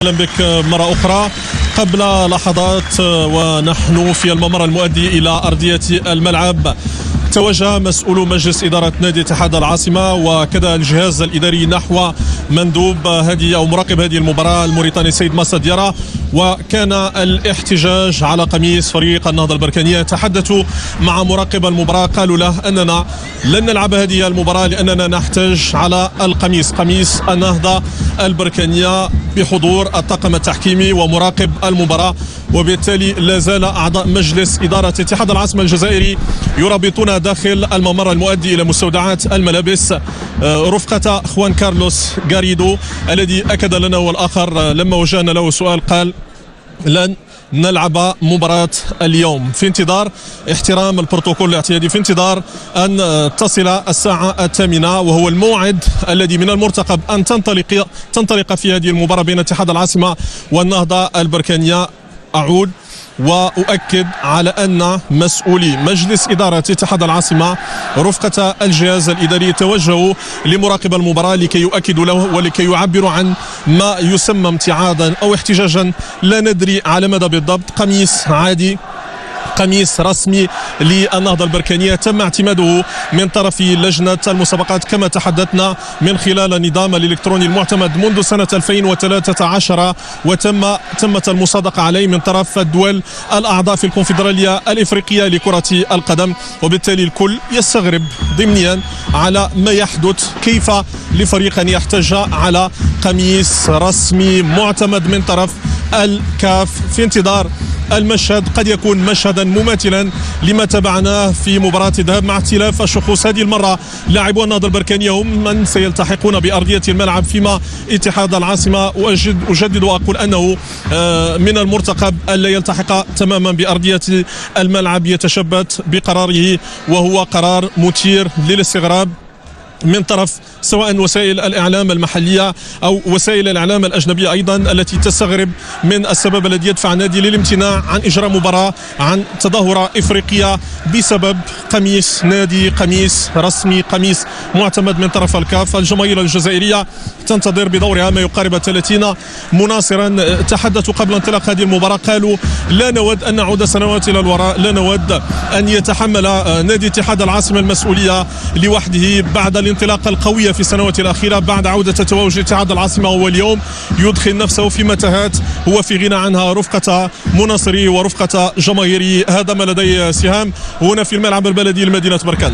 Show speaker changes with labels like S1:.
S1: اهلا بك مرة أخرى. قبل لحظات ونحن في الممر المؤدي إلى أرضية الملعب توجه مسؤول مجلس إدارة نادي اتحاد العاصمة وكذا الجهاز الإداري نحو مندوب هذه أو مراقب هذه المباراة الموريتاني سيد ماسا ديارا، وكان الاحتجاج على قميص فريق النهضة البركانية. تحدثوا مع مراقب المباراة، قالوا له أننا لن نلعب هذه المباراة لأننا نحتاج على القميص، قميص النهضة البركانية بحضور الطاقم التحكيمي ومراقب المباراة. وبالتالي لا زال أعضاء مجلس إدارة اتحاد العاصمة الجزائري يرابطون داخل الممر المؤدي إلى مستودعات الملابس رفقة خوان كارلوس غاريدو الذي أكد لنا والآخر لما وجهنا له سؤال قال لن نلعب مباراة اليوم في انتظار احترام البروتوكول الاعتيادي، في انتظار أن تصل الساعة 8 وهو الموعد الذي من المرتقب أن تنطلق في هذه المباراة بين اتحاد العاصمة والنهضة البركانية. أعود وأؤكد على أن مسؤولي مجلس إدارة اتحاد العاصمة رفقة الجهاز الإداري توجهوا لمراقب المباراة لكي يؤكدوا له ولكي يعبروا عن ما يسمى امتعاضا أو احتجاجا، لا ندري على ماذا بالضبط. قميص عادي، قميص رسمي للنهضة البركانية تم اعتماده من طرف لجنة المسابقات كما تحدثنا من خلال النظام الإلكتروني المعتمد منذ سنة 2013 تمت المصادقة عليه من طرف الدول الأعضاء في الكونفدرالية الإفريقية لكرة القدم. وبالتالي الكل يستغرب ضمنيا على ما يحدث، كيف لفريق أن يحتج على قميص رسمي معتمد من طرف الكاف في انتظار المشهد. قد يكون مشهدا مماثلا لما تابعناه في مباراة الذهاب مع اختلاف الشخوص. هذه المرة لاعبو النهضة البركانية هم من سيلتحقون بأرضية الملعب، فيما اتحاد العاصمة أجدد وأقول أنه من المرتقب ألا يلتحق تماما بأرضية الملعب، يتشبت بقراره وهو قرار مثير للاستغراب من طرف سواء وسائل الإعلام المحلية أو وسائل الإعلام الأجنبية أيضا التي تستغرب من السبب الذي يدفع النادي للامتناع عن إجراء مباراة عن تظاهرة إفريقية بسبب قميص نادي، قميص رسمي، قميص معتمد من طرف الكاف. الجماهير الجزائرية تنتظر بدورها ما يقارب 30 مناصرا. تحدثوا قبل انطلاق هذه المباراة، قالوا لا نود أن نعود سنوات إلى الوراء، لا نود أن يتحمل نادي اتحاد العاصمة المسؤولية لوحده بعد الانطلاقة القوية في السنوات الأخيرة، بعد عودة تواجد اتحاد العاصمة. هو اليوم يدخل نفسه في متاهات هو في غنى عنها رفقة مناصري ورفقة جماهيري. هذا ما لدي سهام هنا في الملعب البلدي لمدينة بركان.